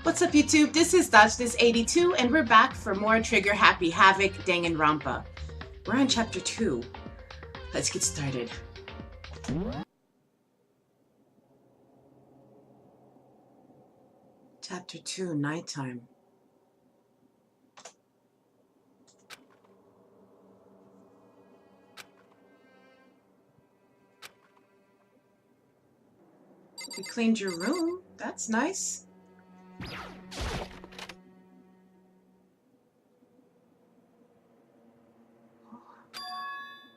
What's up, YouTube? This is DodgeThis82, and we're back for more Trigger Happy HAVOC Danganronpa. We're on Chapter 2. Let's get started. Chapter 2, Nighttime. You cleaned your room. That's nice.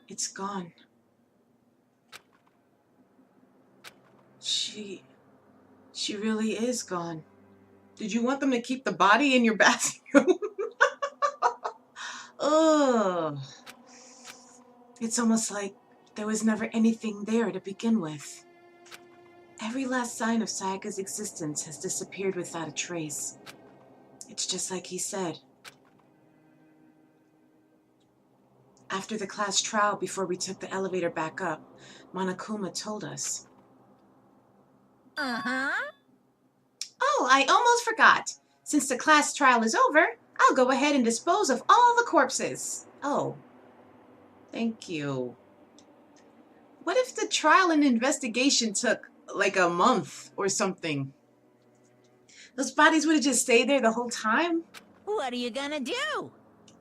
It's gone. She really is gone. Did you want them to keep the body in your bathroom? Ugh. It's almost like there was never anything there to begin with. Every last sign of Sayaka's existence has disappeared without a trace. It's just like he said. After the class trial, before we took the elevator back up, Monokuma told us. Uh-huh. Oh, I almost forgot. Since the class trial is over, I'll go ahead and dispose of all the corpses. Oh, thank you. What if the trial and investigation took like a month or something? Those bodies would have just stayed there the whole time? What are you gonna do?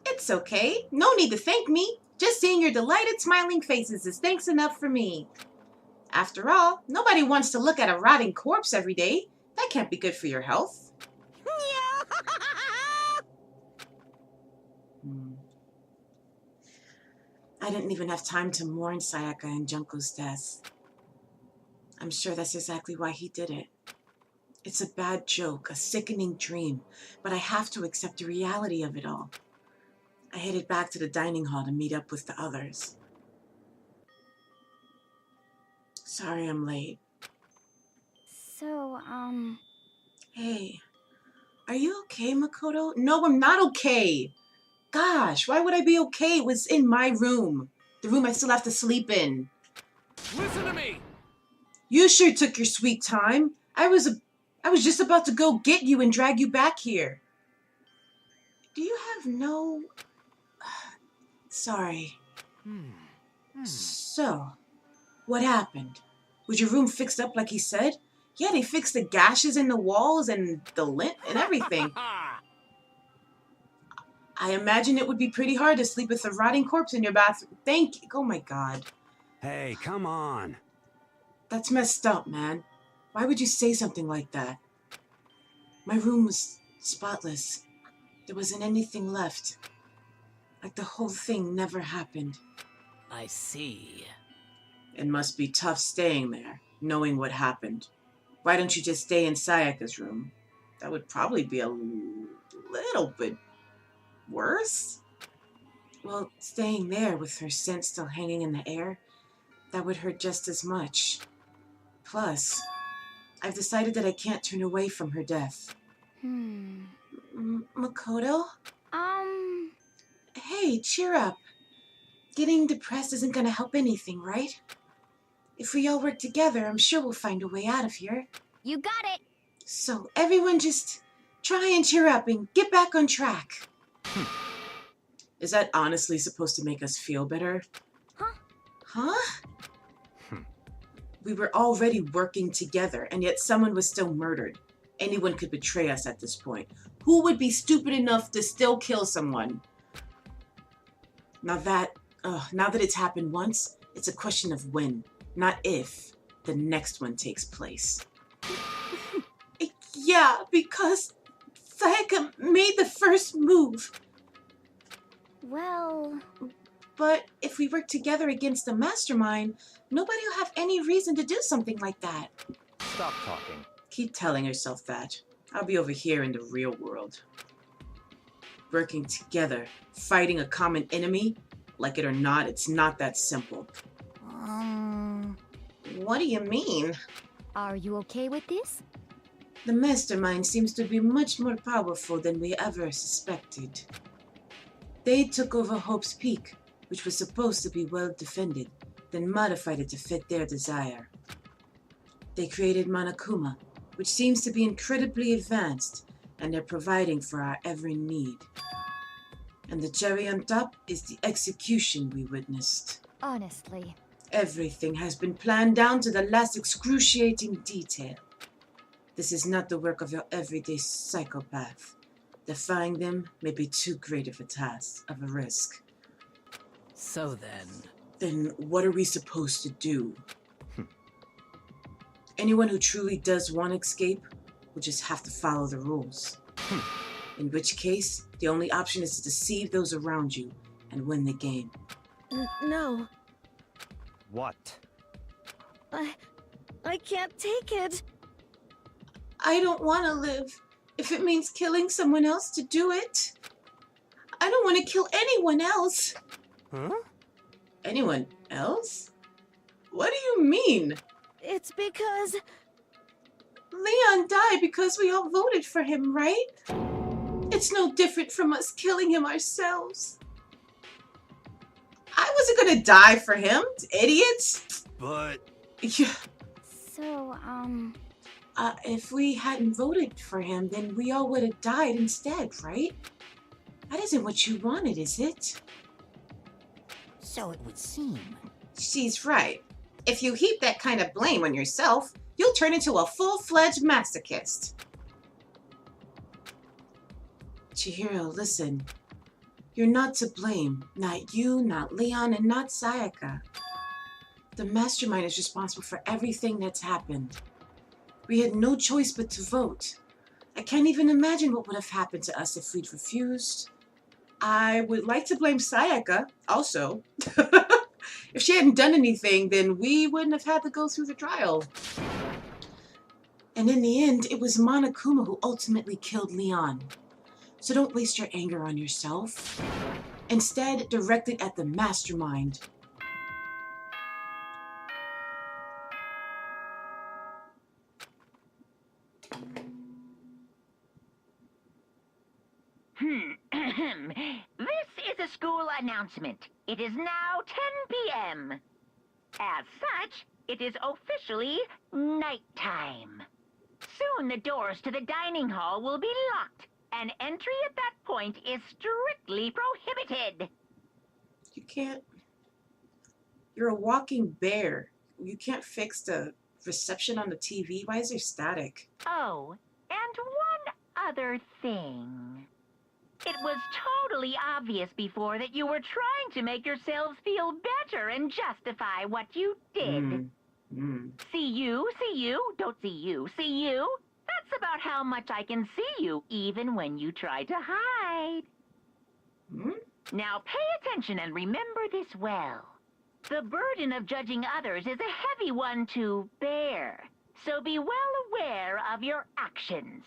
It's okay. No need to thank me. Just seeing your delighted, smiling faces is thanks enough for me. After all, nobody wants to look at a rotting corpse every day. That can't be good for your health. I didn't even have time to mourn Sayaka and Junko's deaths. I'm sure that's exactly why he did it. It's a bad joke, a sickening dream, but I have to accept the reality of it all. I headed back to the dining hall to meet up with the others. Sorry I'm late. So, Hey, are you okay, Makoto? No, I'm not okay. Gosh, why would I be okay? It was in my room. The room I still have to sleep in. Listen to me! You sure took your sweet time. I was just about to go get you and drag you back here. Do you have no... Sorry. So, what happened? Was your room fixed up like he said? Yeah, they fixed the gashes in the walls and the lint and everything. I imagine it would be pretty hard to sleep with a rotting corpse in your bathroom. Thank you. Oh my God. Hey, come on. That's messed up, man. Why would you say something like that? My room was spotless. There wasn't anything left. Like the whole thing never happened. I see. It must be tough staying there, knowing what happened. Why don't you just stay in Sayaka's room? That would probably be a little bit worse. Well, staying there with her scent still hanging in the air, that would hurt just as much. Plus, I've decided that I can't turn away from her death. Makoto? Hey, cheer up. Getting depressed isn't gonna help anything, right? If we all work together, I'm sure we'll find a way out of here. you got it! So, everyone just try and cheer up and get back on track. Is that honestly supposed to make us feel better? Huh? We were already working together, and yet someone was still murdered. Anyone could betray us at this point. Who would be stupid enough to still kill someone? Now that it's happened once, it's a question of when, not if, the next one takes place. Yeah, because Sayaka made the first move. Well... But if we work together against the mastermind, nobody will have any reason to do something like that. Stop talking. Keep telling yourself that. I'll be over here in the real world. Working together, fighting a common enemy, like it or not, it's not that simple. What do you mean? Are you okay with this? The mastermind seems to be much more powerful than we ever suspected. They took over Hope's Peak, which was supposed to be well defended, then modified it to fit their desire. They created Monokuma, which seems to be incredibly advanced, and they're providing for our every need. And the cherry on top is the execution we witnessed. Honestly. Everything has been planned down to the last excruciating detail. This is not the work of your everyday psychopath. Defying them may be too great of a task, of a risk. So Then what are we supposed to do? Anyone who truly does want to escape will just have to follow the rules. In which case, the only option is to deceive those around you and win the game. No. What? I can't take it. I don't want to live if it means killing someone else to do it. I don't want to kill anyone else. Huh? Anyone else? What do you mean? It's because... Leon died because we all voted for him, right? It's no different from us killing him ourselves. I wasn't gonna die for him, idiots. But... Yeah. So, If we hadn't voted for him, then we all would have died instead, right? That isn't what you wanted, is it? So it would seem. She's right. If you heap that kind of blame on yourself, you'll turn into a full-fledged masochist. Chihiro, listen. You're not to blame. Not you, not Leon, and not Sayaka. The mastermind is responsible for everything that's happened. We had no choice but to vote. I can't even imagine what would have happened to us if we'd refused. I would like to blame Sayaka, also. If she hadn't done anything, then we wouldn't have had to go through the trial. And in the end, it was Monokuma who ultimately killed Leon. So don't waste your anger on yourself. Instead, direct it at the mastermind. This is a school announcement. It is now 10 p.m. As such, it is officially nighttime. Soon the doors to the dining hall will be locked, and entry at that point is strictly prohibited. You can't... You're a walking bear. You can't fix the reception on the TV. Why is there static? Oh, and one other thing. It was totally obvious before that you were trying to make yourselves feel better and justify what you did. See you, don't see you, see you. That's about how much I can see you, even when you try to hide. Now pay attention and remember this well. The burden of judging others is a heavy one to bear, so be well aware of your actions.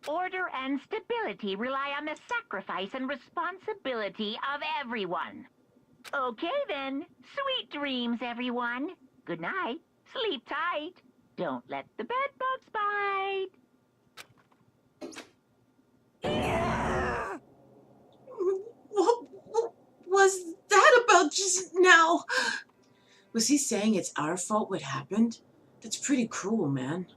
Order and stability rely on the sacrifice and responsibility of everyone. Okay then, sweet dreams, everyone. Good night, sleep tight. Don't let the bed bugs bite. What was that about just now? Was he saying it's our fault what happened? That's pretty cruel, man.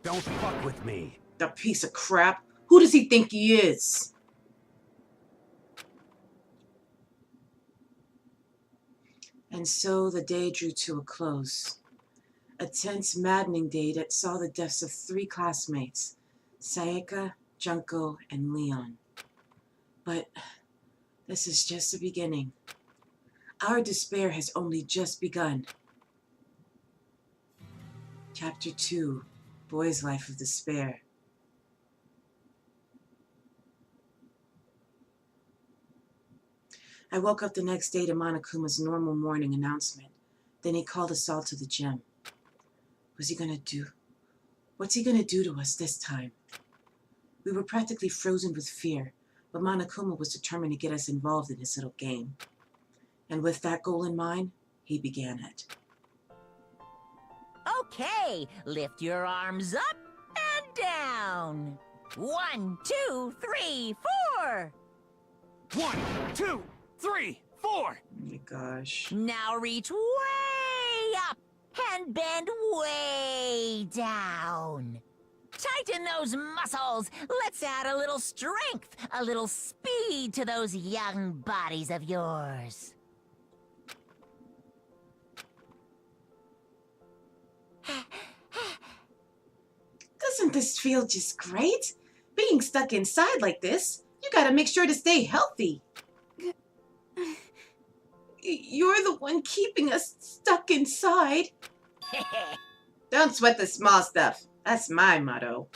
Don't fuck with me. That piece of crap. Who does he think he is? And so the day drew to a close. A tense, maddening day that saw the deaths of 3 classmates, Sayaka, Junko, and Leon. But this is just the beginning. Our despair has only just begun. Chapter 2, Boy's Life of Despair. I woke up the next day to Monokuma's normal morning announcement. Then he called us all to the gym. What's he gonna do to us this time? We were practically frozen with fear, but Monokuma was determined to get us involved in his little game. And with that goal in mind, he began it. Okay, lift your arms up and down. 1, 2, 3, 4. 1, 2, 3, 4. Oh my gosh. Now reach way up and bend way down. Tighten those muscles. Let's add a little strength, a little speed to those young bodies of yours. Doesn't this feel just great? Being stuck inside like this, you gotta make sure to stay healthy. You're the one keeping us stuck inside. Don't sweat the small stuff. That's my motto.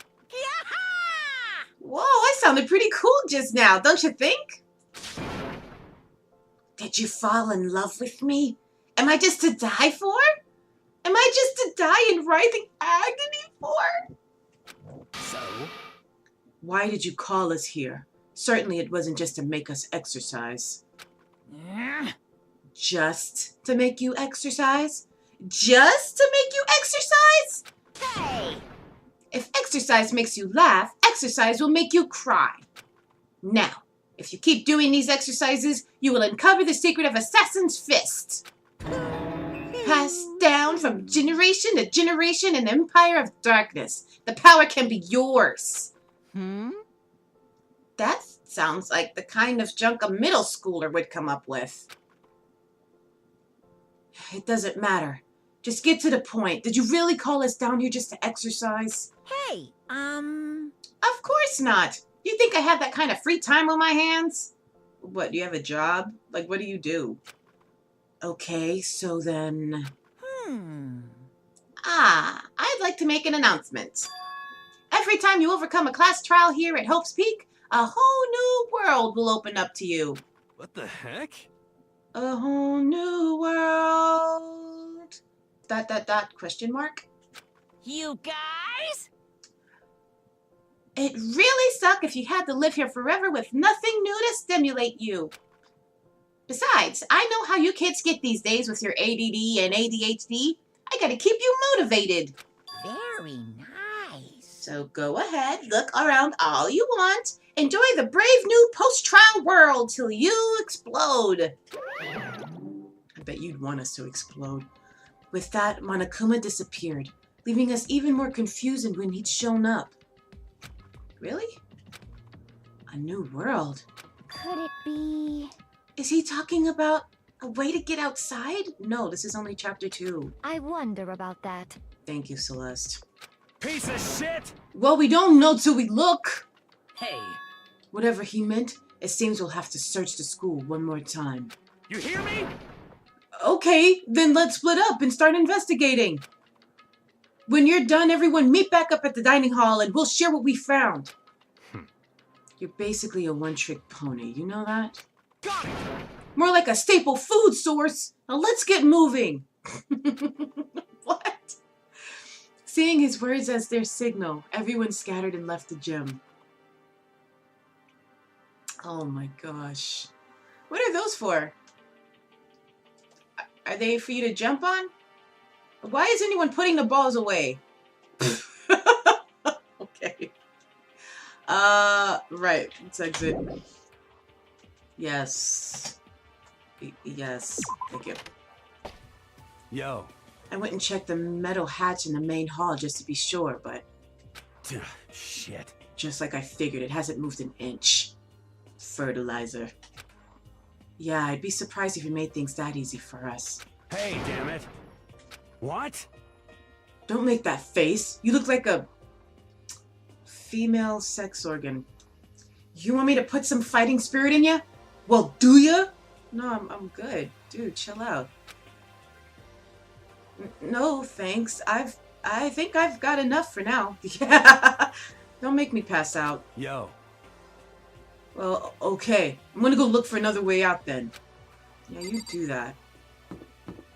Whoa, I sounded pretty cool just now, don't you think? Did you fall in love with me? Am I just to die for? Am I just to die in writhing agony for? So? Why did you call us here? Certainly it wasn't just to make us exercise. Just to make you exercise? Just to make you exercise? Hey! If exercise makes you laugh, exercise will make you cry. Now, if you keep doing these exercises, you will uncover the secret of Assassin's Fist. Passed down from generation to generation in the Empire of Darkness. The power can be yours. That sounds like the kind of junk a middle schooler would come up with. It doesn't matter. Just get to the point. Did you really call us down here just to exercise? Hey, Of course not. You think I have that kind of free time on my hands? What, do you have a job? Like, what do you do? Okay, so then... I'd like to make an announcement. Every time you overcome a class trial here at Hope's Peak, a whole new world will open up to you. What the heck? A whole new world. ... question mark? you guys? It'd really suck if you had to live here forever with nothing new to stimulate you. Besides, I know how you kids get these days with your ADD and ADHD. I gotta keep you motivated. Very nice. So go ahead, look around all you want. Enjoy the brave new post-trial world till you explode. I bet you'd want us to explode. With that, Monokuma disappeared, leaving us even more confused than when he'd shown up. Really? A new world? Could it be... Is he talking about a way to get outside? No, this is only chapter 2. I wonder about that. Thank you, Celeste. Piece of shit! Well, we don't know till we look. Hey. Whatever he meant, it seems we'll have to search the school one more time. You hear me? Okay, then let's split up and start investigating. When you're done, everyone meet back up at the dining hall and we'll share what we found. You're basically a one-trick pony, you know that? Got it! More like a staple food source. Now let's get moving. What? Seeing his words as their signal, everyone scattered and left the gym. Oh my gosh. What are those for? Are they for you to jump on? Why is anyone putting the balls away? Okay. Right. Let's exit. Yes. Yes. Thank you. Yo. I went and checked the metal hatch in the main hall just to be sure, but Shit. just like I figured, it hasn't moved an inch. Fertilizer. Yeah, I'd be surprised if you made things that easy for us. Hey, damn it. What? Don't make that face. You look like a female sex organ. You want me to put some fighting spirit in you? Well, do ya? No, I'm good. Dude, chill out. No, thanks. I think I've got enough for now. Yeah. Don't make me pass out. Yo. Well, okay. I'm gonna go look for another way out then. Yeah, you do that.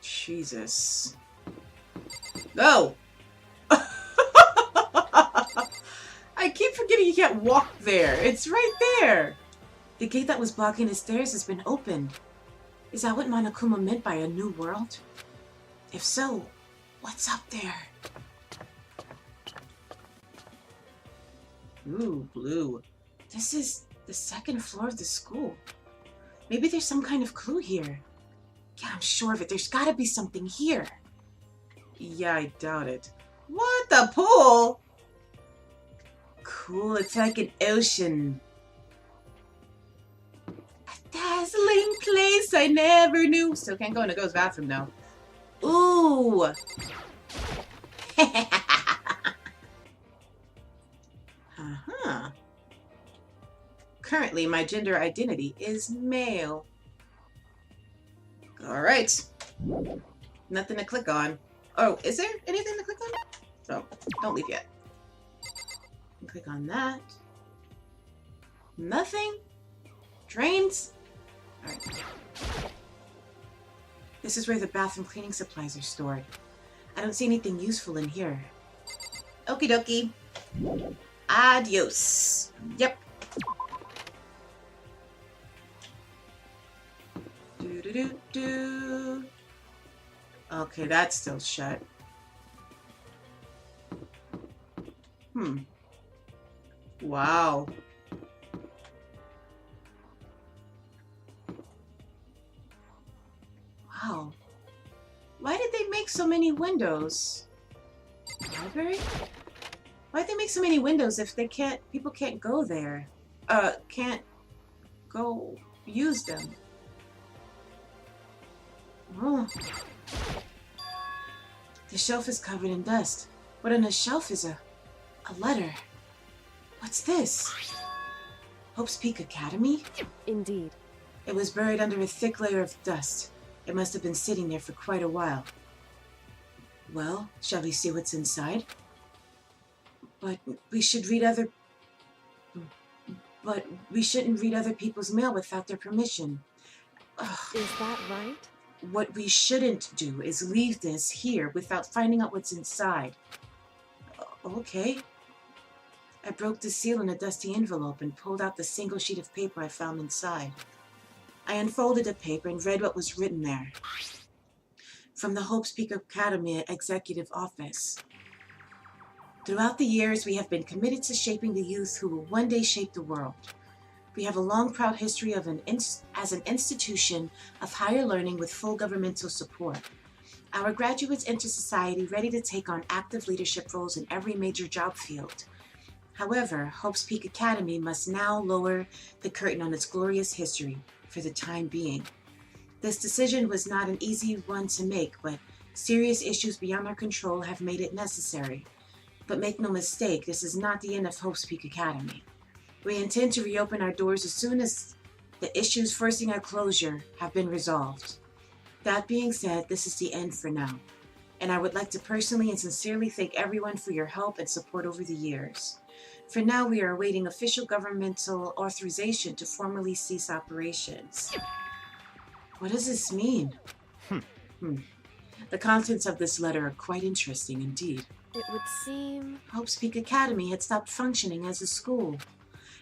Jesus. Go! I keep forgetting you can't walk there. It's right there. The gate that was blocking the stairs has been opened. Is that what Monokuma meant by a new world? If so, what's up there? Ooh, blue. This is the second floor of the school. Maybe there's some kind of clue here. Yeah, I'm sure of it. There's gotta be something here. Yeah, I doubt it. What? The pool? cool. It's like an ocean. A dazzling place I never knew. Still can't go in a ghost bathroom though. Ooh. Uh-huh. Currently, my gender identity is male. Alright. Nothing to click on. Oh, is there anything to click on? Oh, don't leave yet. Click on that. Nothing? Drains? Alright. This is where the bathroom cleaning supplies are stored. I don't see anything useful in here. Okie dokie. Adios. Yep. Do. Okay, that's still shut. Wow. Wow. Why did they make so many windows? Library? Why'd they make so many windows if people can't go there? Can't go use them. Oh. The shelf is covered in dust. What on the shelf is a letter? What's this? Hope's Peak Academy? Indeed. It was buried under a thick layer of dust. It must have been sitting there for quite a while. Well, shall we see what's inside? But we shouldn't read other people's mail without their permission. Ugh. Is that right? What we shouldn't do is leave this here without finding out what's inside. Okay. I broke the seal in a dusty envelope and pulled out the single sheet of paper I found inside. I unfolded the paper and read what was written there. From the Hope's Peak Academy Executive Office. Throughout the years, we have been committed to shaping the youth who will one day shape the world. We have a long, proud history as an institution of higher learning with full governmental support. Our graduates enter society ready to take on active leadership roles in every major job field. However, Hope's Peak Academy must now lower the curtain on its glorious history for the time being. This decision was not an easy one to make, but serious issues beyond our control have made it necessary. But make no mistake, this is not the end of Hope's Peak Academy. We intend to reopen our doors as soon as the issues forcing our closure have been resolved. That being said, this is the end for now, and I would like to personally and sincerely thank everyone for your help and support over the years. For now, we are awaiting official governmental authorization to formally cease operations. What does this mean? The contents of this letter are quite interesting indeed. It would seem... Hope's Peak Academy had stopped functioning as a school.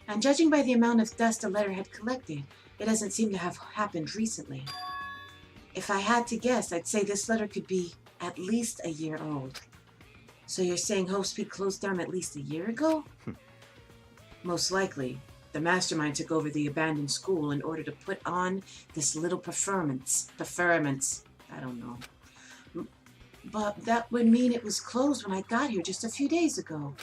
And judging by the amount of dust the letter had collected, it doesn't seem to have happened recently. If I had to guess, I'd say this letter could be at least a year old. So you're saying Hope's Peak closed down at least a year ago? Most likely. The mastermind took over the abandoned school in order to put on this little performance. I don't know. But that would mean it was closed when I got here just a few days ago.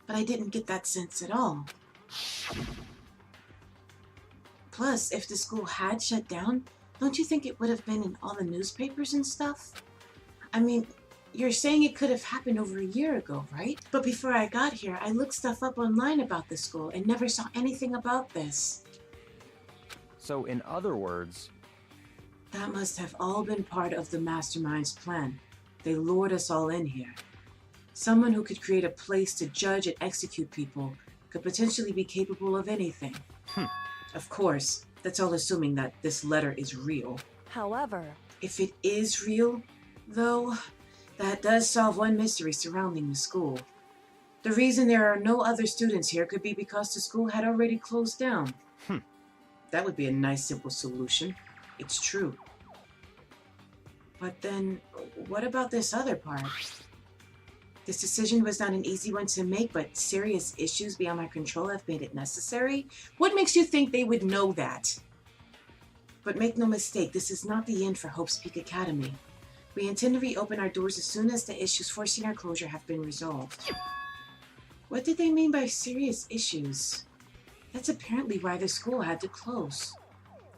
But I didn't get that sense at all. Plus, if the school had shut down, don't you think it would have been in all the newspapers and stuff? I mean, you're saying it could have happened over a year ago, right? But before I got here, I looked stuff up online about the school and never saw anything about this. So in other words... That must have all been part of the mastermind's plan. They lured us all in here. Someone who could create a place to judge and execute people could potentially be capable of anything. Of course, that's all assuming that this letter is real. However... If it is real, though, that does solve one mystery surrounding the school. The reason there are no other students here could be because the school had already closed down. That would be a nice, simple solution. It's true. But then, what about this other part? This decision was not an easy one to make, but serious issues beyond my control have made it necessary? What makes you think they would know that? But make no mistake, this is not the end for Hope's Peak Academy. We intend to reopen our doors as soon as the issues forcing our closure have been resolved. What did they mean by serious issues? That's apparently why the school had to close.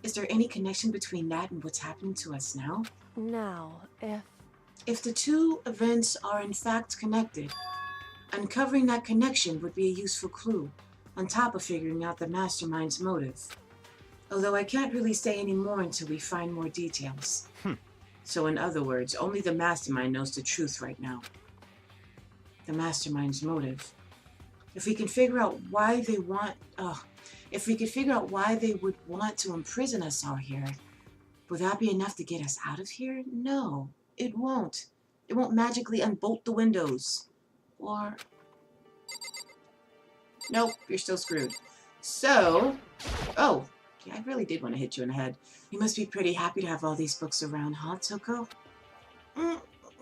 Is there any connection between that and what's happening to us now? Now, If the two events are in fact connected, uncovering that connection would be a useful clue, on top of figuring out the mastermind's motive. Although I can't really say any more until we find more details. So in other words, only the mastermind knows the truth right now. The mastermind's motive. If we can figure out why they want... if we could figure out why they would want to imprison us all here, would that be enough to get us out of here? No, it won't. It won't magically unbolt the windows. Or... Nope, you're still screwed. So... Oh, yeah, I really did want to hit you in the head. You must be pretty happy to have all these books around, huh, Toko?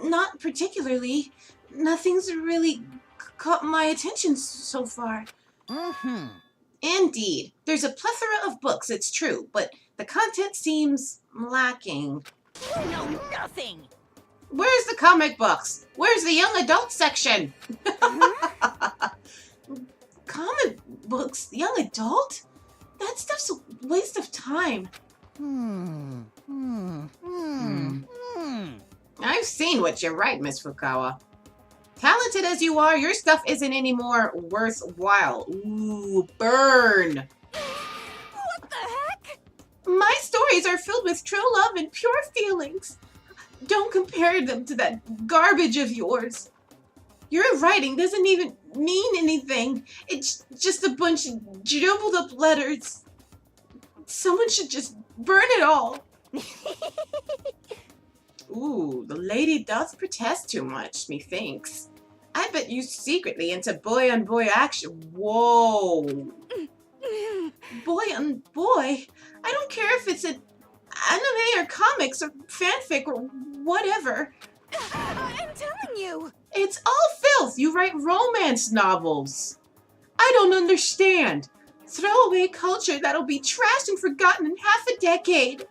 Not particularly. Nothing's really caught my attention so far. Indeed. There's a plethora of books, it's true, but the content seems lacking. You know nothing! Where's the comic books? Where's the young adult section? Comic books? Young adult? That stuff's a waste of time. I've seen what you write, Miss Fukawa. Talented as you are, your stuff isn't any more worthwhile. Ooh, burn. What the heck? My stories are filled with true love and pure feelings. Don't compare them to that garbage of yours. Your writing doesn't even mean anything. It's just a bunch of jumbled up letters. Someone should just burn it all. Ooh, the lady does protest too much, methinks. I bet you secretly into boy-on-boy action. Whoa. Boy-on-boy? I don't care if it's an anime or comics or fanfic or whatever. I'm telling you. It's all filth. You write romance novels. I don't understand. Throwaway culture that'll be trashed and forgotten in half a decade.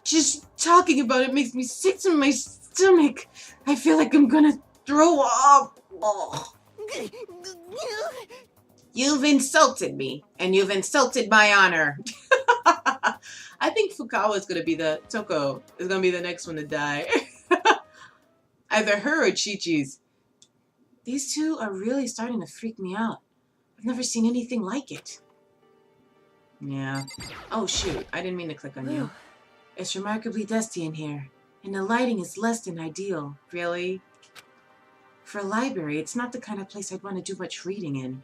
Just talking about it makes me sick to my stomach. I feel like I'm gonna throw up. Oh. You've insulted me, and you've insulted my honor. I think Fukawa is gonna be Toko is gonna be the next one to die. Either her or Chi-Chi's. These two are really starting to freak me out. I've never seen anything like it. Yeah. Oh shoot, I didn't mean to click on you. It's remarkably dusty in here, and the lighting is less than ideal. Really? For a library, it's not the kind of place I'd want to do much reading in.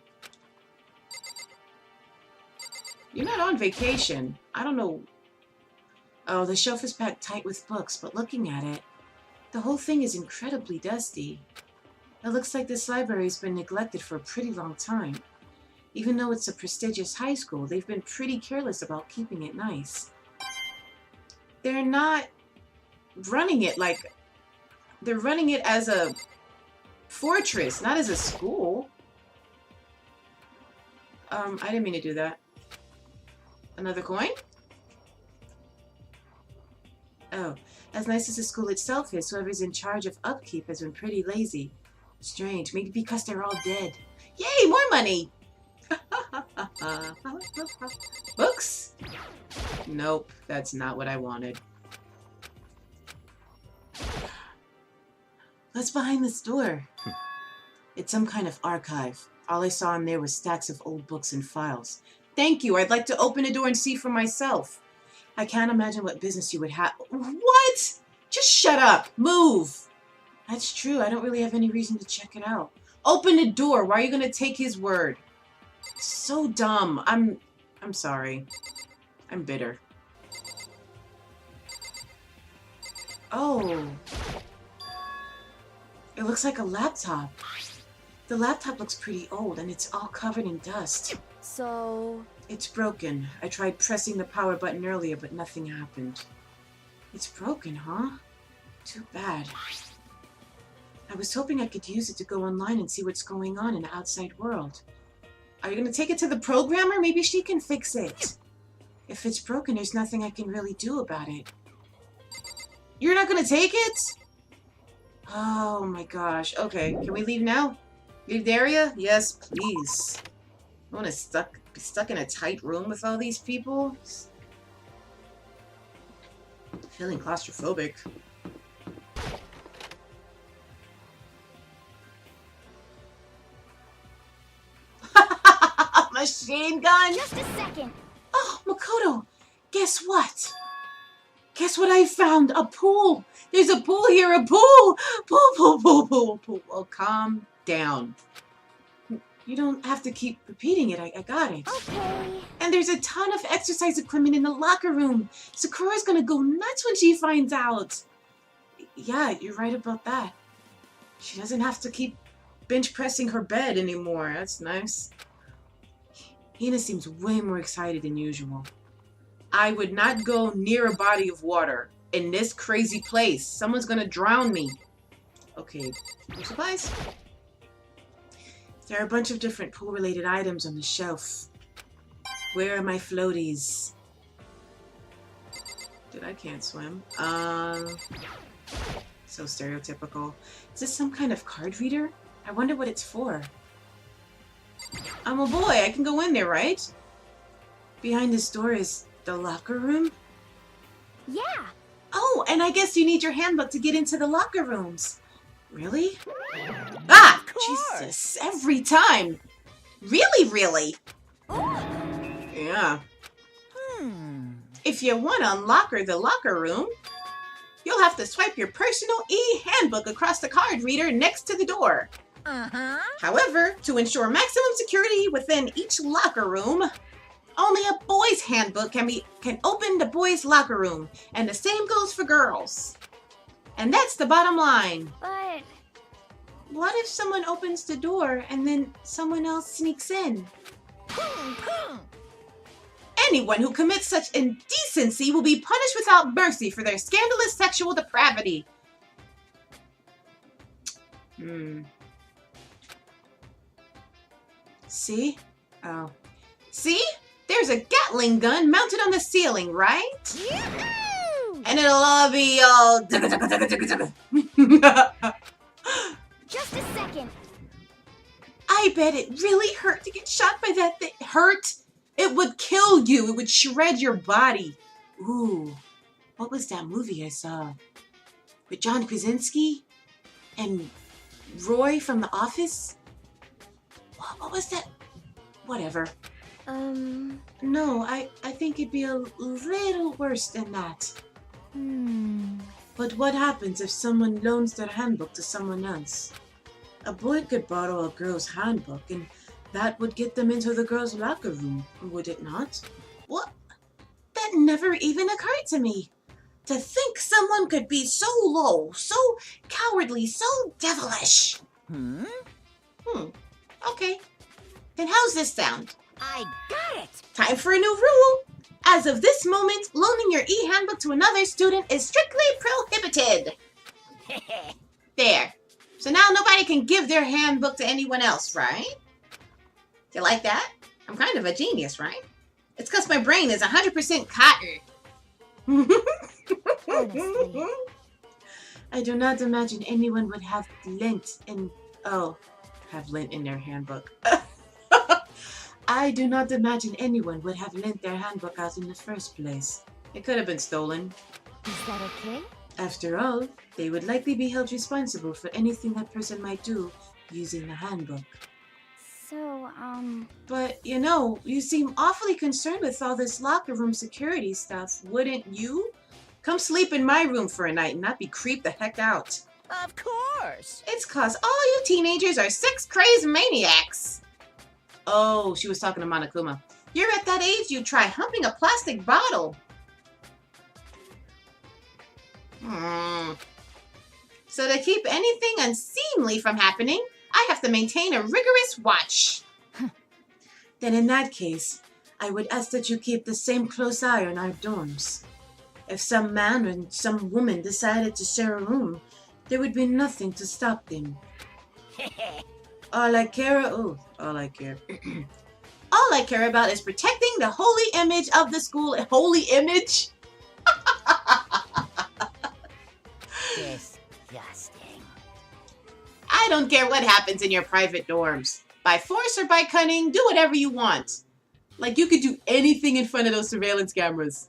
You're not on vacation. I don't know. Oh, the shelf is packed tight with books, but looking at it, the whole thing is incredibly dusty. It looks like this library's been neglected for a pretty long time. Even though it's a prestigious high school, they've been pretty careless about keeping it nice. They're not running it like... They're running it as a fortress, not as a school. I didn't mean to do that. Another coin? Oh, as nice as the school itself is, whoever's in charge of upkeep has been pretty lazy. Strange, maybe because they're all dead. Yay, more money! Books? Nope, that's not what I wanted. What's behind this door? It's some kind of archive. All I saw in there was stacks of old books and files. Thank you, I'd like to open the door and see for myself. I can't imagine what business you would have. What? Just shut up. Move. That's true. I don't really have any reason to check it out. Open the door. Why are you going to take his word? So dumb. I'm sorry. I'm bitter. Oh. It looks like a laptop. The laptop looks pretty old and it's all covered in dust. So... It's broken. I tried pressing the power button earlier, but nothing happened. It's broken, huh? Too bad. I was hoping I could use it to go online and see what's going on in the outside world. Are you going to take it to the programmer? Maybe she can fix it. If it's broken, there's nothing I can really do about it. You're not gonna take it? Oh my gosh. Okay, can we leave now? Leave the area? Yes, please. I want to be stuck in a tight room with all these people. Feeling claustrophobic. Machine gun! Just a second. Oh, Makoto, guess what? Guess what I found? A pool. There's a pool here, a pool. Pool. Oh, calm down. You don't have to keep repeating it. I got it. Okay. And there's a ton of exercise equipment in the locker room. Sakura's gonna go nuts when she finds out. Yeah, you're right about that. She doesn't have to keep bench pressing her bed anymore. That's nice. Hina seems way more excited than usual. I would not go near a body of water in this crazy place. Someone's gonna drown me. Okay, more supplies. There are a bunch of different pool-related items on the shelf. Where are my floaties? Dude, I can't swim. So stereotypical. Is this some kind of card reader? I wonder what it's for. I'm a boy. I can go in there, right? Behind this door is the locker room? Yeah. Oh, and I guess you need your handbook to get into the locker rooms. Really? Ah! Jesus, every time! Really? Yeah. If you want to unlock the locker room, you'll have to swipe your personal e-handbook across the card reader next to the door. However, to ensure maximum security within each locker room, only a boy's handbook can open the boys' locker room, and the same goes for girls. And that's the bottom line. But What if someone opens the door and then someone else sneaks in? Anyone who commits such indecency will be punished without mercy for their scandalous sexual depravity. See? Oh. See? There's a Gatling gun mounted on the ceiling, right? Yoo-hoo! And it'll all be all... Just a second. I bet it really hurt to get shot by that thing. Hurt? It would kill you. It would shred your body. Ooh. What was that movie I saw? With John Krasinski? And Roy from The Office? What was that? Whatever. No, I think it'd be a little worse than that. But what happens if someone loans their handbook to someone else? A boy could borrow a girl's handbook, and that would get them into the girl's locker room, would it not? What? That never even occurred to me. To think someone could be so low, so cowardly, so devilish. Okay. Then how's this sound? I got it! Time for a new rule. As of this moment, loaning your e-handbook to another student is strictly prohibited. There. So now nobody can give their handbook to anyone else, right? You like that? I'm kind of a genius, right? It's because my brain is 100% cotton. Honestly. I do not imagine anyone would have lint in... Oh, have lint in their handbook. I do not imagine anyone would have lent their handbook out in the first place. It could have been stolen. Is that okay? After all, they would likely be held responsible for anything that person might do using the handbook. So, But, you know, you seem awfully concerned with all this locker room security stuff, wouldn't you? Come sleep in my room for a night and not be creeped the heck out. Of course! It's 'cause all you teenagers are sex-crazed maniacs. Oh, she was talking to Monokuma. You're at that age you'd try humping a plastic bottle. So to keep anything unseemly from happening, I have to maintain a rigorous watch. Then in that case, I would ask that you keep the same close eye on our dorms. If some man and some woman decided to share a room, there would be nothing to stop them. All I care about is protecting the holy image of the school. Holy image? I don't care what happens in your private dorms. By force or by cunning, do whatever you want. Like, you could do anything in front of those surveillance cameras.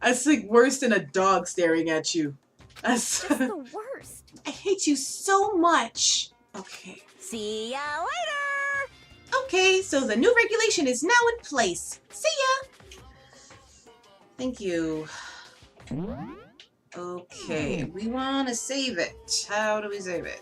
That's like worse than a dog staring at you. That's That's the worst. I hate you so much. Okay. See ya later! Okay, so the new regulation is now in place. See ya! Thank you. Okay, we want to save it. How do we save it?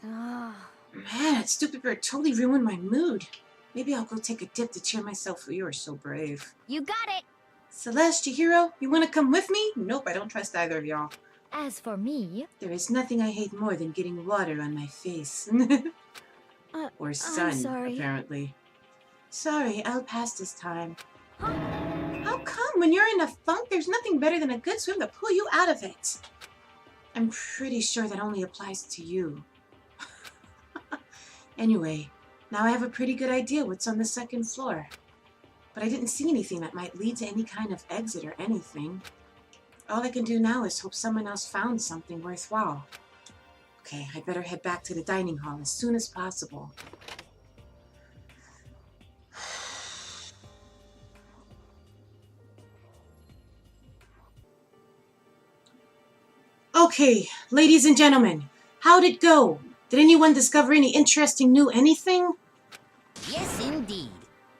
Ah, Man, that stupid bird totally ruined my mood. Maybe I'll go take a dip to cheer myself up. You are so brave. you got it. Celeste, Chihiro, you want to come with me? Nope, I don't trust either of y'all. As for me, There is nothing I hate more than getting water on my face. Or sun, sorry. apparently. Sorry, I'll pass this time. How come? When you're in a funk, there's nothing better than a good swim to pull you out of it. I'm pretty sure that only applies to you. Anyway, now I have a pretty good idea what's on the second floor. But I didn't see anything that might lead to any kind of exit or anything. All I can do now is hope someone else found something worthwhile. Okay, I better head back to the dining hall as soon as possible. Okay, ladies and gentlemen, how'd it go? Did anyone discover any interesting new anything? Yes, indeed.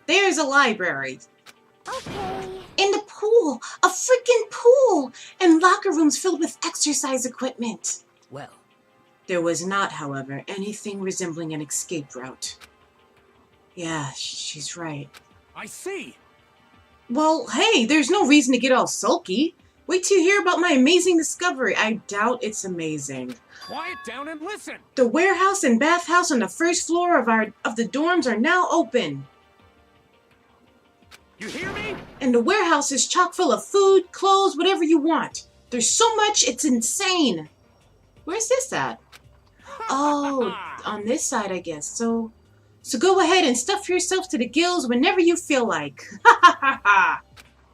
There's a library. okay. In the pool! A freaking pool! And locker rooms filled with exercise equipment. Well, There was not, however, anything resembling an escape route. Yeah, she's right. I see. Well, hey, there's no reason to get all sulky. Wait till you hear about my amazing discovery. I doubt it's amazing. Quiet down and listen. The warehouse and bathhouse on the first floor of the dorms are now open. You hear me? And the warehouse is chock full of food, clothes, whatever you want. There's so much, it's insane. Where's this at? Oh, on this side, I guess. So go ahead and stuff yourself to the gills whenever you feel like. Ha ha ha ha.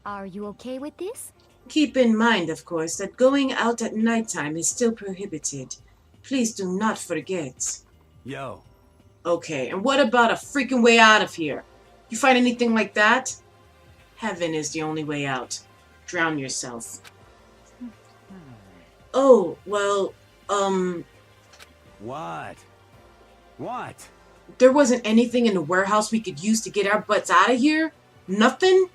Are you okay with this? Keep in mind, of course, that going out at nighttime is still prohibited. Please do not forget. Yo. Okay, and what about a freaking way out of here? You find anything like that? Heaven is the only way out. Drown yourself. Oh, well, What? What? there wasn't anything in the warehouse we could use to get our butts out of here? Nothing?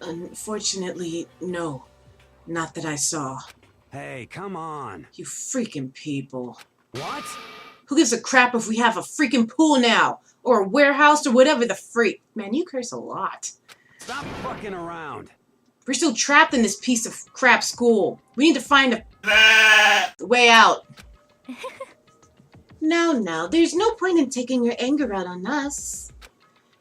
Unfortunately, no. Not that I saw. Hey, come on. You freaking people. What? Who gives a crap if we have a freaking pool now? Or a warehouse or whatever the freak? Man, you curse a lot. Stop fucking around. We're still trapped in this piece of crap school. We need to find the way out. No, there's no point in taking your anger out on us.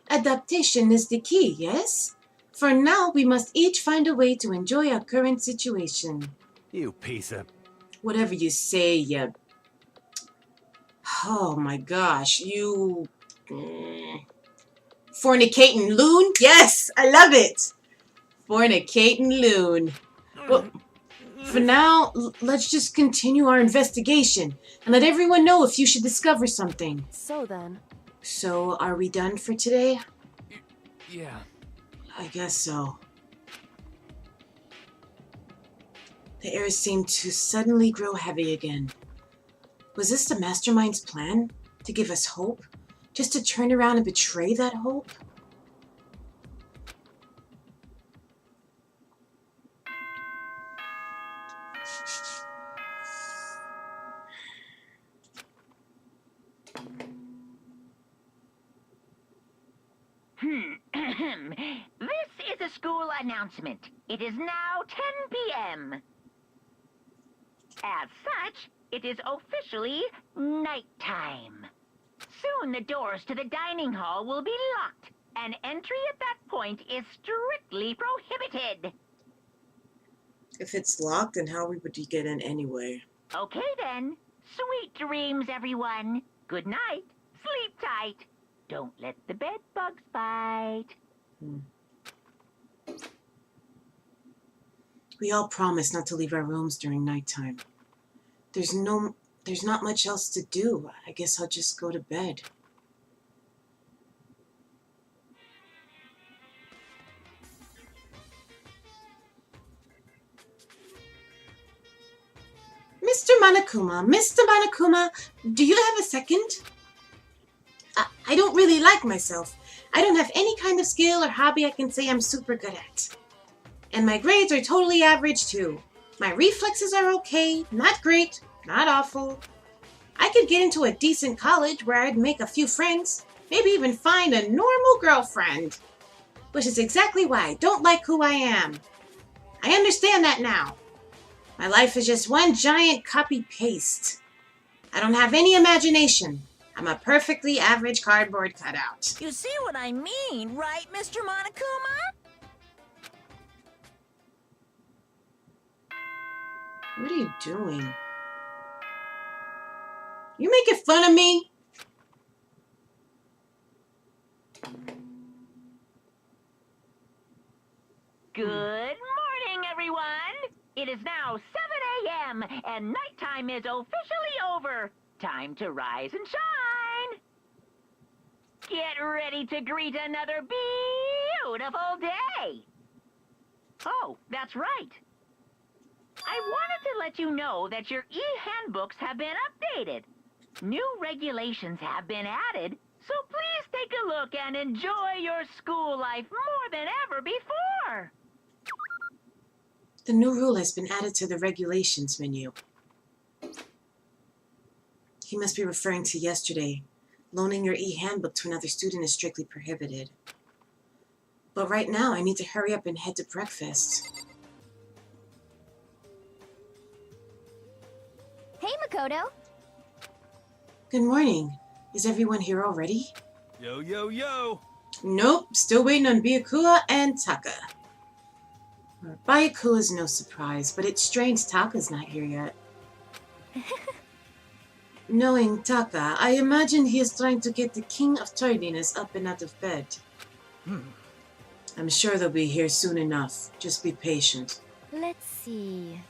Adaptation is the key, yes? For now, we must each find a way to enjoy our current situation. You piece of... Whatever you say, you... Oh my gosh, you... Fornicating loon? Yes, I love it! Fornicating loon. Well, for now, let's just continue our investigation and let everyone know if you should discover something. So then, So, are we done for today? Yeah. I guess so. The air seemed to suddenly grow heavy again. Was this the mastermind's plan? To give us hope? Just to turn around and betray that hope? This is a school announcement. It is now 10 p.m. As such, it is officially nighttime. Soon the doors to the dining hall will be locked, and entry at that point is strictly prohibited. If it's locked, then how would we get in anyway? Okay then. Sweet dreams, everyone. Good night. Sleep tight. Don't let the bed bugs bite. We all promised not to leave our rooms during nighttime. There's not much else to do. I guess I'll just go to bed. Mr. Monokuma, do you have a second? I don't really like myself. I don't have any kind of skill or hobby I can say I'm super good at. And my grades are totally average too. My reflexes are okay, not great, not awful. I could get into a decent college where I'd make a few friends, maybe even find a normal girlfriend. Which is exactly why I don't like who I am. I understand that now. My life is just one giant copy-paste. I don't have any imagination. I'm a perfectly average cardboard cutout. You see what I mean, right, Mr. Monokuma? What are you doing? You making fun of me? Good morning, everyone. It is now 7 a.m. and nighttime is officially over. Time to rise and shine. Get ready to greet another beautiful day. Oh, that's right. I wanted to let you know that your e-handbooks have been updated. New regulations have been added, so please take a look and enjoy your school life more than ever before. The new rule has been added to the regulations menu. He must be referring to yesterday. Loaning your e-handbook to another student is strictly prohibited. But right now, I need to hurry up and head to breakfast. Hey, Makoto. Good morning. Is everyone here already? Yo, yo, yo! Nope, still waiting on Byakuya and Taka. Byakuya's no surprise, but it's strange Taka's not here yet. Knowing Taka, I imagine he is trying to get the King of Tardiness up and out of bed. I'm sure they'll be here soon enough. Just be patient. Let's see.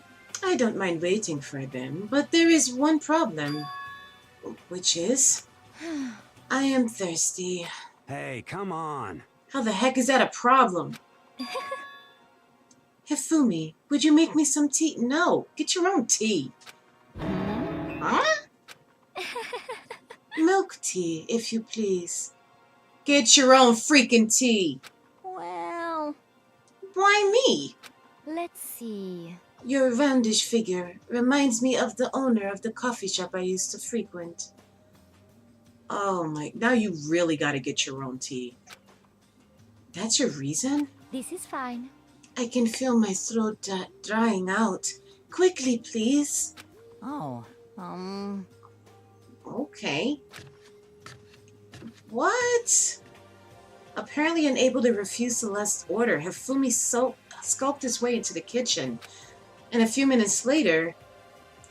I don't mind waiting for them, but there is one problem. Which is? I am thirsty. Hey, come on. How the heck is that a problem? Hifumi, would you make me some tea? No, get your own tea. Huh? Milk tea, if you please. Get your own freaking tea. Well, Why me? let's see. Your roundish figure reminds me of the owner of the coffee shop I used to frequent. Oh my, now you really gotta get your own tea. That's your reason? This is fine. I can feel my throat drying out. Quickly, please. Oh, Okay. What? Apparently unable to refuse Celeste's order, Hifumi skulked his way into the kitchen. And a few minutes later...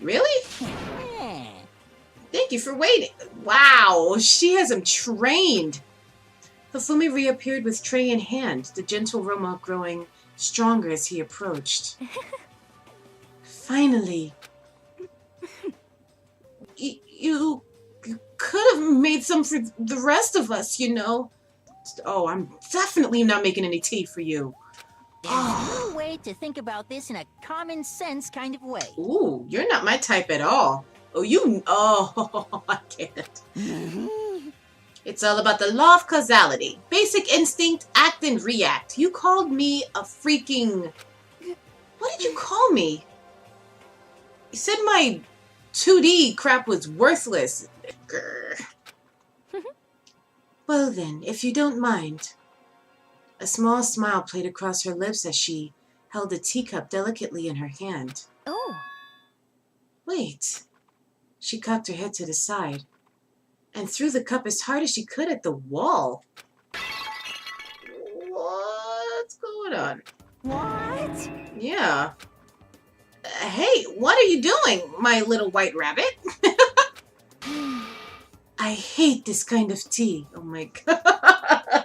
Really? yeah. Thank you for waiting. Wow, she has him trained. Hifumi reappeared with tray in hand, the gentle aroma growing stronger as he approached. Finally. You could have made some for the rest of us, you know. Oh, I'm definitely not making any tea for you. There's no way to think about this in a common sense kind of way. Ooh, you're not my type at all. Oh, I can't. It's all about the law of causality. Basic instinct, act and react. You called me a freaking... What did you call me? You said my 2D crap was worthless. Grr. Well then, if you don't mind. A small smile played across her lips as she held a teacup delicately in her hand. Oh, Wait. She cocked her head to the side and threw the cup as hard as she could at the wall. What's going on? what? Yeah. Hey, what are you doing, my little white rabbit? I hate this kind of tea. Oh my god.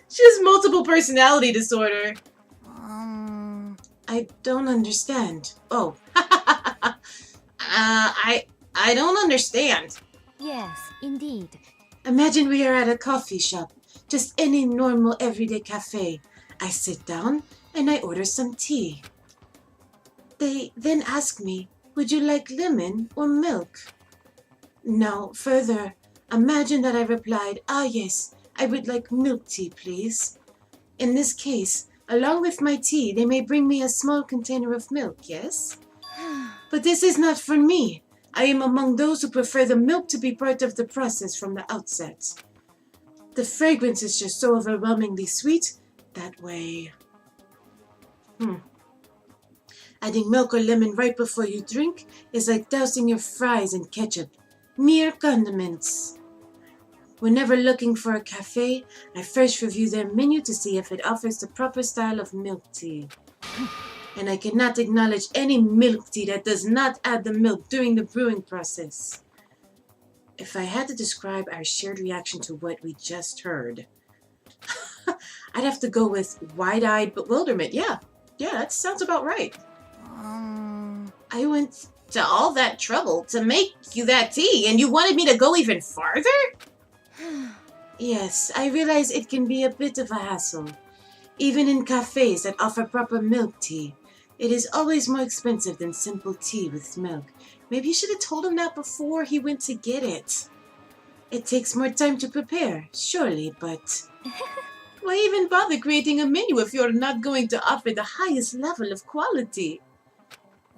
She has multiple personality disorder. I don't understand. Oh. I don't understand. Yes, indeed. Imagine we are at a coffee shop, just any normal everyday cafe. I sit down and I order some tea. They then ask me, would you like lemon or milk? Now, further, imagine that I replied, yes, I would like milk tea, please. In this case, along with my tea, they may bring me a small container of milk, yes? But this is not for me. I am among those who prefer the milk to be part of the process from the outset. The fragrance is just so overwhelmingly sweet that way. Adding milk or lemon right before you drink is like dousing your fries in ketchup. Mere condiments. Whenever looking for a cafe, I first review their menu to see if it offers the proper style of milk tea. And I cannot acknowledge any milk tea that does not add the milk during the brewing process. If I had to describe our shared reaction to what we just heard, I'd have to go with wide-eyed bewilderment. Yeah, that sounds about right. I went to all that trouble to make you that tea, and you wanted me to go even farther? Yes, I realize it can be a bit of a hassle. Even in cafes that offer proper milk tea, it is always more expensive than simple tea with milk. Maybe you should have told him that before he went to get it. It takes more time to prepare, surely, but why even bother creating a menu if you're not going to offer the highest level of quality?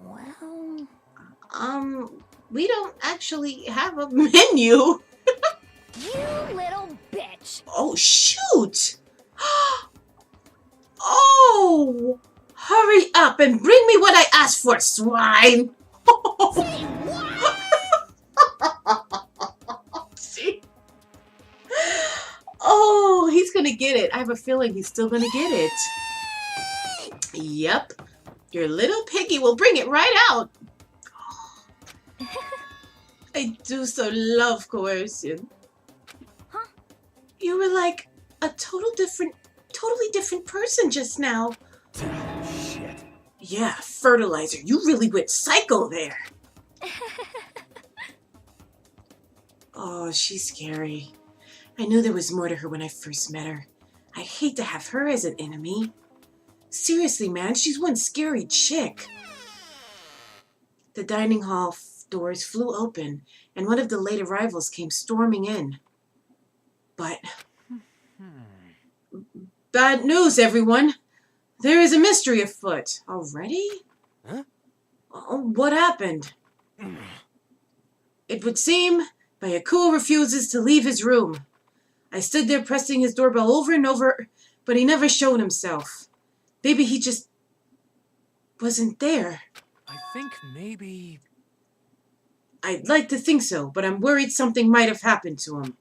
Well, we don't actually have a menu. you little bitch. Oh, shoot! Oh! Hurry up and bring me what I asked for, swine! Say what? See? Oh, he's gonna get it. I have a feeling he's still gonna get it. Yep. Your little piggy will bring it right out. I do so love coercion. Huh? You were like a totally different person just now. Shit. Yeah, fertilizer. You really went psycho there. Oh, she's scary. I knew there was more to her when I first met her. I hate to have her as an enemy. Seriously, man, she's one scary chick. The dining hall doors flew open, and one of the late arrivals came storming in. But bad news, everyone. There is a mystery afoot. Already? Huh? Oh, what happened? It would seem Byakuya refuses to leave his room. I stood there pressing his doorbell over and over, but he never showed himself. Maybe he just wasn't there. I think maybe... I'd like to think so, but I'm worried something might have happened to him.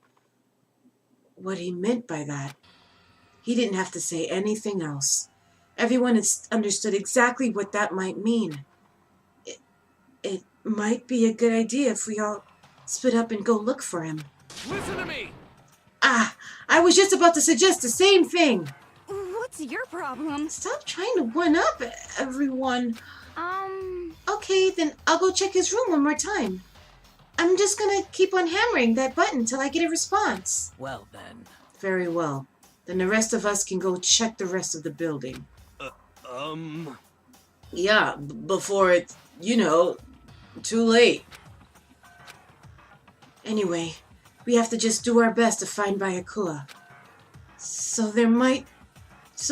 What he meant by that, he didn't have to say anything else. Everyone had understood exactly what that might mean. It might be a good idea if we all split up and go look for him. Listen to me! I was just about to suggest the same thing. What's your problem? Stop trying to one-up everyone. Okay, then I'll go check his room one more time. I'm just gonna keep on hammering that button till I get a response. Well then. Very well. Then the rest of us can go check the rest of the building. Yeah, before it's, too late. Anyway, we have to just do our best to find Byakuya. So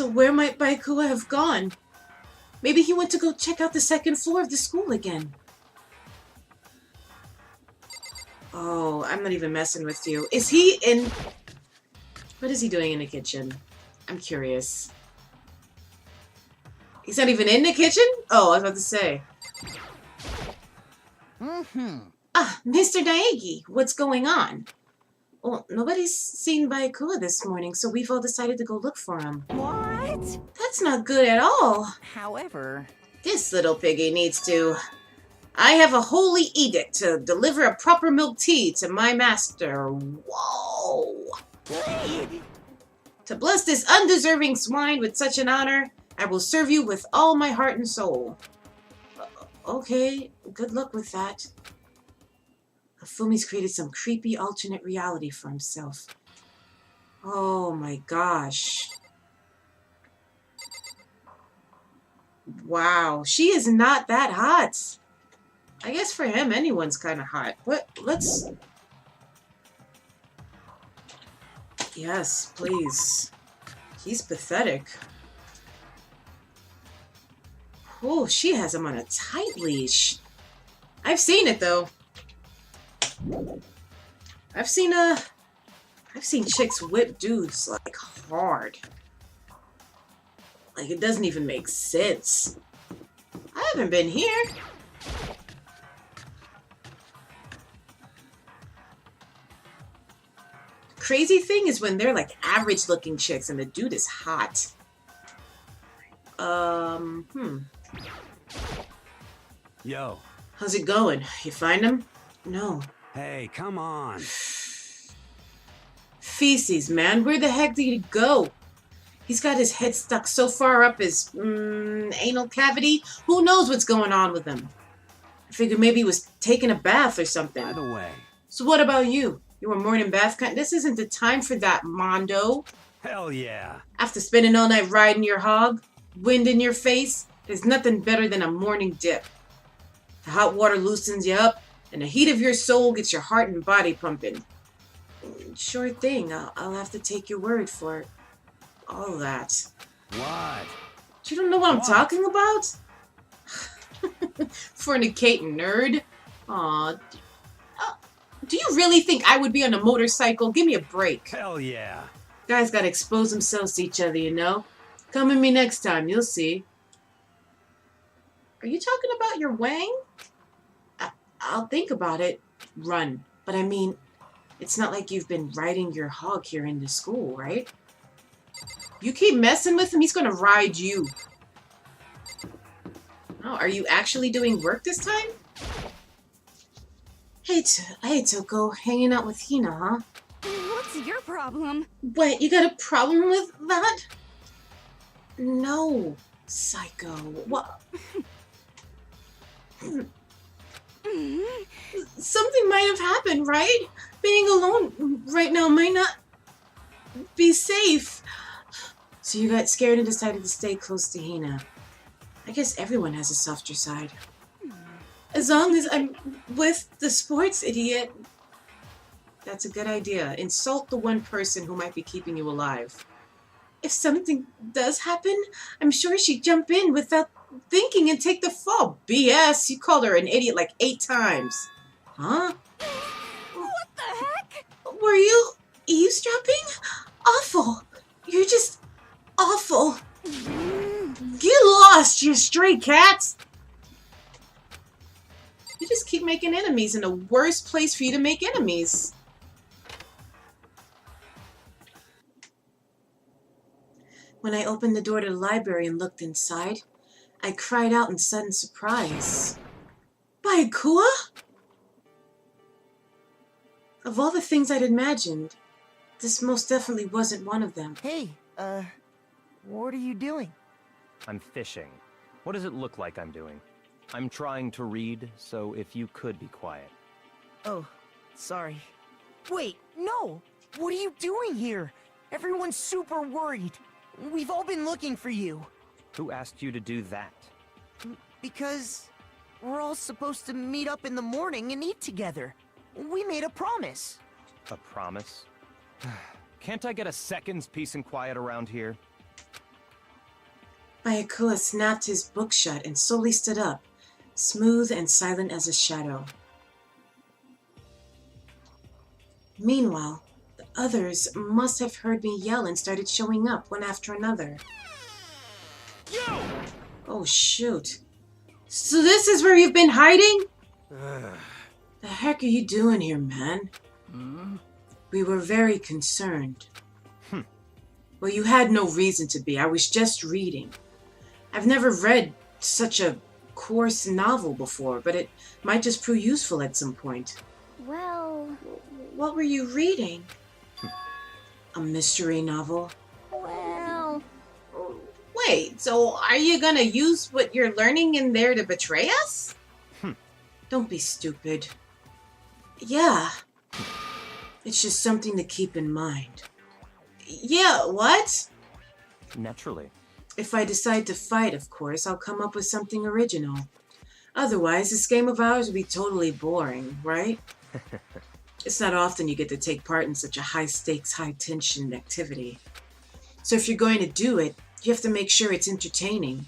where might Byakuya have gone? Maybe he went to go check out the second floor of the school again. Oh, I'm not even messing with you. Is he in... What is he doing in the kitchen? I'm curious. He's not even in the kitchen? Oh, I was about to say. Mr. Daegi, what's going on? Well, nobody's seen Byakuya this morning, so we've all decided to go look for him. What? That's not good at all. However... This little piggy needs to... I have a holy edict to deliver a proper milk tea to my master. Whoa! To bless this undeserving swine with such an honor, I will serve you with all my heart and soul. Okay, good luck with that. Fumi's created some creepy alternate reality for himself. Oh my gosh. Wow, she is not that hot. I guess for him, anyone's kind of hot. Let's... Yes, please. He's pathetic. Oh, she has him on a tight leash. I've seen it, though. I've seen chicks whip dudes, like, hard. Like, it doesn't even make sense. I haven't been here. Crazy thing is when they're, like, average-looking chicks and the dude is hot. Yo. How's it going? You find him? No. Hey, come on. Feces, man. Where the heck did he go? He's got his head stuck so far up his anal cavity. Who knows what's going on with him? I figured maybe he was taking a bath or something. By the way. So what about you? You were morning bath kind? This isn't the time for that, Mondo. Hell yeah. After spending all night riding your hog, wind in your face, there's nothing better than a morning dip. The hot water loosens you up, and the heat of your soul gets your heart and body pumping. Sure thing. I'll have to take your word for all that. What? You don't know what I'm talking about? Fornicating nerd. Aw. Do you really think I would be on a motorcycle? Give me a break. Hell yeah. Guys gotta expose themselves to each other, you know? Come at me next time, you'll see. Are you talking about your wang? I'll think about it. Run. But I mean, it's not like you've been riding your hog here in the school, right? You keep messing with him, he's gonna ride you. Oh, are you actually doing work this time? Hey, Toko, hanging out with Hina, huh? What's your problem? Wait, you got a problem with that? No, psycho. What? Something might have happened, right? Being alone right now might not be safe. So you got scared and decided to stay close to Hina. I guess everyone has a softer side. As long as I'm with the sports idiot. That's a good idea. Insult the one person who might be keeping you alive. If something does happen, I'm sure she'd jump in without thinking and take the fall. BS, you called her an idiot like 8 times. Huh? What the heck? Were you eavesdropping? Awful. You're just awful. Get lost, you stray cats. You just keep making enemies in a worse place for you to make enemies. When I opened the door to the library and looked inside, I cried out in sudden surprise. Byakuya? Of all the things I'd imagined, this most definitely wasn't one of them. Hey, what are you doing? I'm fishing. What does it look like I'm doing? I'm trying to read, so if you could be quiet. Oh, sorry. Wait, no! What are you doing here? Everyone's super worried. We've all been looking for you. Who asked you to do that? Because we're all supposed to meet up in the morning and eat together. We made a promise. A promise? Can't I get a second's peace and quiet around here? Byakuya snapped his book shut and slowly stood up, smooth and silent as a shadow. Meanwhile, the others must have heard me yell and started showing up one after another. Yo! Oh, shoot. So this is where you've been hiding? The heck are you doing here, man? We were very concerned. Well, you had no reason to be. I was just reading. I've never read such a coarse novel before, but it might just prove useful at some point. Well, What were you reading? A mystery novel? well... Wait, so are you gonna use what you're learning in there to betray us? Don't be stupid. Yeah. It's just something to keep in mind. Yeah, what? Naturally. If I decide to fight, of course, I'll come up with something original. Otherwise, this game of ours would be totally boring, right? It's not often you get to take part in such a high-stakes, high-tension activity. So if you're going to do it, you have to make sure it's entertaining.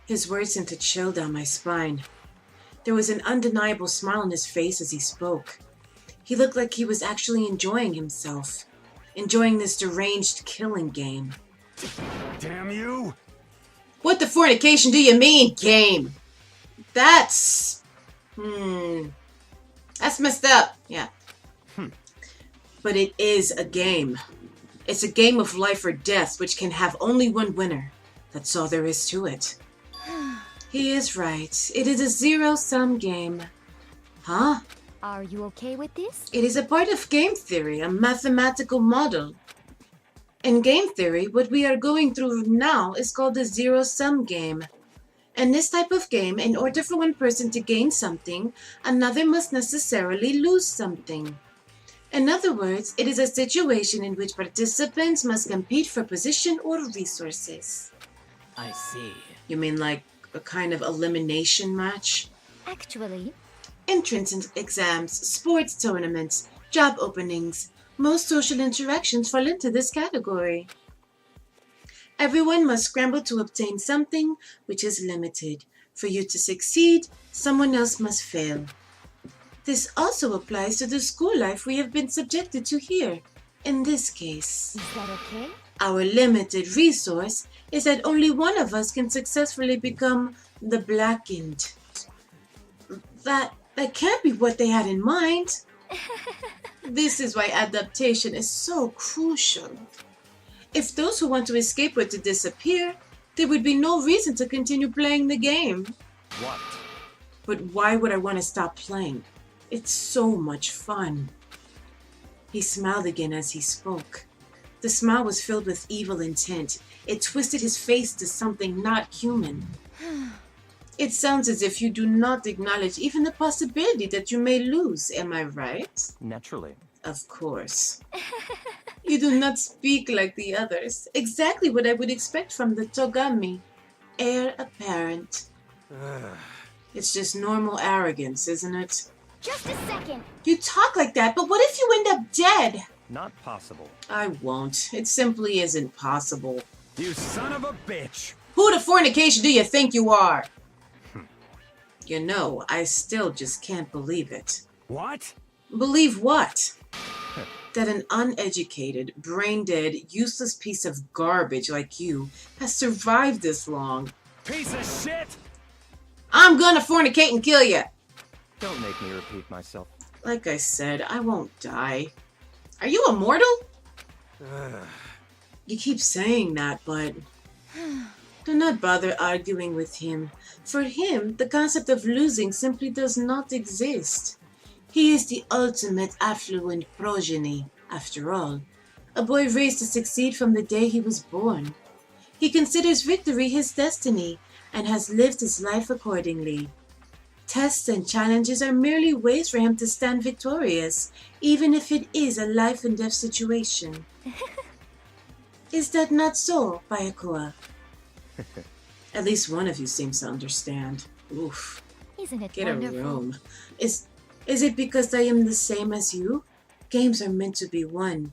His words sent a chill down my spine. There was an undeniable smile on his face as he spoke. He looked like he was actually enjoying himself. Enjoying this deranged killing game. Damn you! What the fornication do you mean, game? That's... That's messed up. Yeah. But it is a game. It's a game of life or death, which can have only one winner. That's all there is to it. He is right. It is a zero-sum game. Huh? Are you okay with this? It is a part of game theory, a mathematical model. In game theory, what we are going through now is called a zero-sum game. In this type of game, in order for one person to gain something, another must necessarily lose something. In other words, it is a situation in which participants must compete for position or resources. I see. You mean like a kind of elimination match? Actually, Entrance exams, sports tournaments, job openings, most social interactions fall into this category. Everyone must scramble to obtain something which is limited. For you to succeed, someone else must fail. This also applies to the school life we have been subjected to here. In this case, is that okay? our limited resource is that only one of us can successfully become the Blackened. That can't be what they had in mind. This is why adaptation is so crucial. If those who want to escape were to disappear, there would be no reason to continue playing the game. What? But why would I want to stop playing? It's so much fun. He smiled again as he spoke. The smile was filled with evil intent. It twisted his face to something not human. It sounds as if you do not acknowledge even the possibility that you may lose, am I right? Naturally. Of course. You do not speak like the others. Exactly what I would expect from the Togami. Heir apparent. It's just normal arrogance, isn't it? Just a second. You talk like that, but what if you end up dead? Not possible. I won't. It simply isn't possible. You son of a bitch! Who the fornication do you think you are? You know, I still just can't believe it. What? Believe what? That an uneducated, brain-dead, useless piece of garbage like you has survived this long. Piece of shit! I'm gonna fornicate and kill you! Don't make me repeat myself. Like I said, I won't die. Are you immortal? You keep saying that, but... do not bother arguing with him. For him, the concept of losing simply does not exist. He is the ultimate affluent progeny, after all. A boy raised to succeed from the day he was born. He considers victory his destiny, and has lived his life accordingly. Tests and challenges are merely ways for him to stand victorious, even if it is a life and death situation. Is that not so, Bayakoa? At least one of you seems to understand. Oof. Isn't it Get wonderful? a room. Is it because I am the same as you? Games are meant to be won.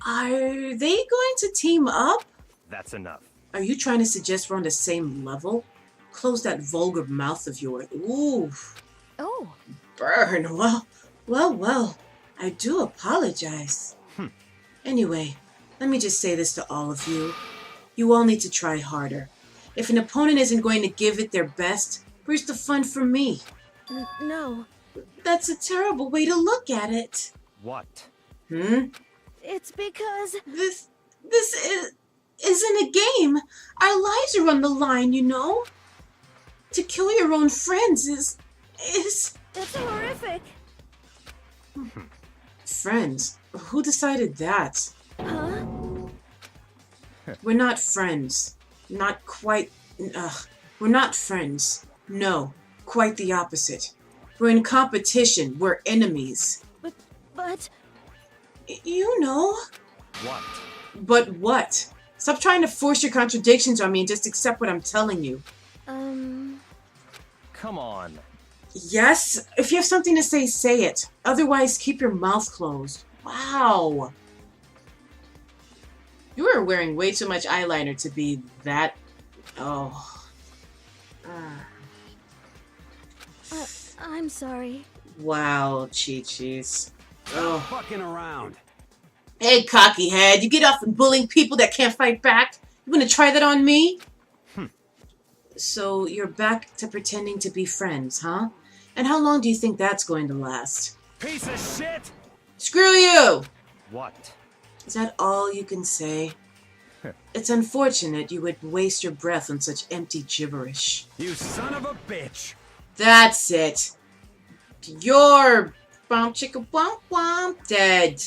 Are they going to team up? That's enough. Are you trying to suggest we're on the same level? Close that vulgar mouth of yours. Ooh. Oh, Burn. Well. I do apologize. Anyway, let me just say this to all of you. You all need to try harder. If an opponent isn't going to give it their best, where's the fun for me? No, That's a terrible way to look at it. What? it's because... This isn't a game. Our lives are on the line, you know? To kill your own friends is... It's horrific. Friends? Who decided that? Huh? We're not friends. Not quite... we're not friends. No, quite the opposite. We're in competition. We're enemies. But... You know. What? But what? Stop trying to force your contradictions on me and just accept what I'm telling you. Come on. Yes? If you have something to say, say it. Otherwise, keep your mouth closed. Wow. You are wearing way too much eyeliner to be that... Oh. I'm sorry. Wow, Chi-Chi's. Oh. Fucking around. Hey, cocky head, you get off and bullying people that can't fight back? You gonna try that on me? So you're back to pretending to be friends, huh? And how long do you think that's going to last? Piece of shit! Screw you! What? Is that all you can say? It's unfortunate you would waste your breath on such empty gibberish. You son of a bitch! That's it. You're... Bump chicka bump womp dead.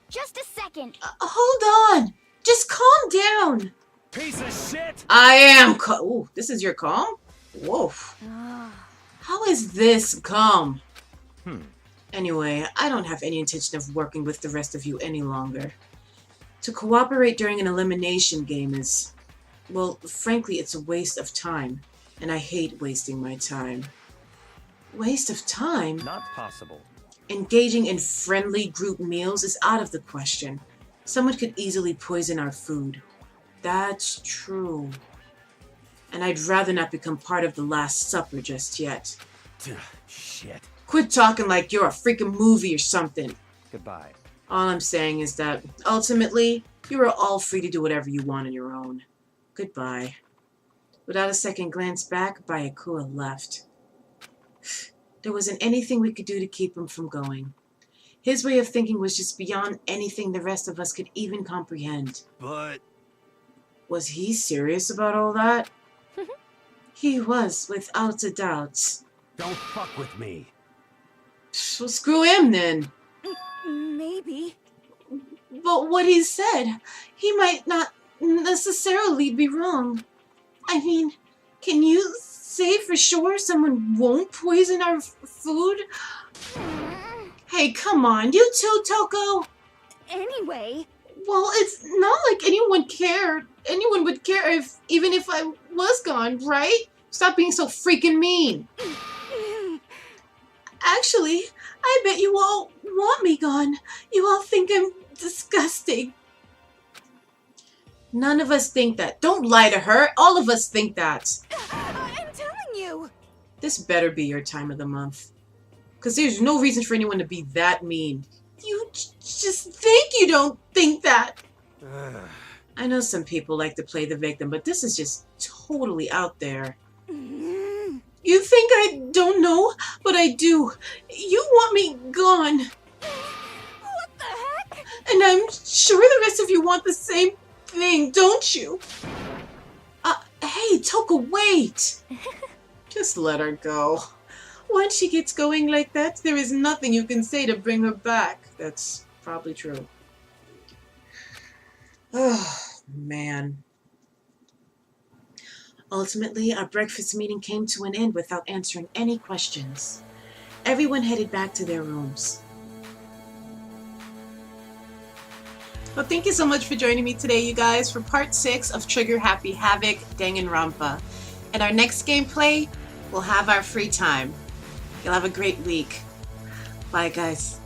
Just a second. Hold on. Just calm down. Piece of shit! I am Ooh, this is your calm? Whoa. How is this calm? Anyway, I don't have any intention of working with the rest of you any longer. To cooperate during an elimination game is... Well, frankly, it's a waste of time. And I hate wasting my time. Waste of time? Not possible. Engaging in friendly group meals is out of the question. Someone could easily poison our food. That's true. And I'd rather not become part of the Last Supper just yet. Shit. Quit talking like you're a freaking movie or something. Goodbye. All I'm saying is that, ultimately, you are all free to do whatever you want on your own. Goodbye. Without a second glance back, Bayakua left. There wasn't anything we could do to keep him from going. His way of thinking was just beyond anything the rest of us could even comprehend. But... Was he serious about all that? He was, without a doubt. don't fuck with me. Well, screw him then. Maybe. But what he said, he might not necessarily be wrong. I mean, can you say for sure someone won't poison our food? Hey, come on, you too, Toko? Anyway. Well, it's not like anyone cared. Anyone would care even if I was gone, right? Stop being so freaking mean. Actually, I bet you all want me gone. You all think I'm disgusting. None of us think that. Don't lie to her. All of us think that. I'm telling you. This better be your time of the month. Because there's no reason for anyone to be that mean. You just think you don't think that. I know some people like to play the victim, but this is just totally out there. You think I don't know, but I do. You want me gone. What the heck? And I'm sure the rest of you want the same thing, don't you? Hey, Toko, wait. Just let her go. Once she gets going like that, there is nothing you can say to bring her back. That's probably true. Oh, man. Ultimately, our breakfast meeting came to an end without answering any questions. Everyone headed back to their rooms. Well, thank you so much for joining me today, you guys, for part 6 of Trigger Happy Havoc Danganronpa. In our next gameplay, we'll have our free time. You'll have a great week. Bye, guys.